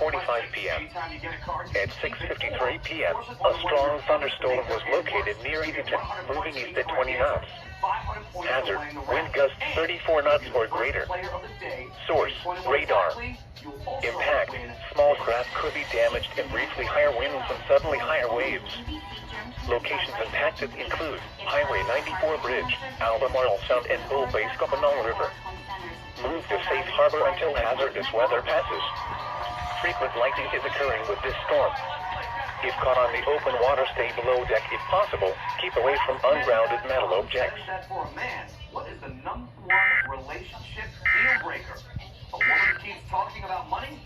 6:45 p.m. At 6:53 p.m., a strong thunderstorm was located near Edenton, moving east at 20 knots. Hazard, wind gusts 34 knots or greater. Source, radar. Impact, small craft could be damaged and briefly higher winds and suddenly higher waves. Locations impacted include Highway 94 Bridge, Albemarle Sound and Bull Bay Scopanong River. Move to safe harbor until hazardous weather passes. Frequent lightning is occurring with this storm. If caught on the open water, stay below deck if possible. Keep away from ungrounded metal objects. What is the #1 relationship deal breaker? A woman who keeps talking about money?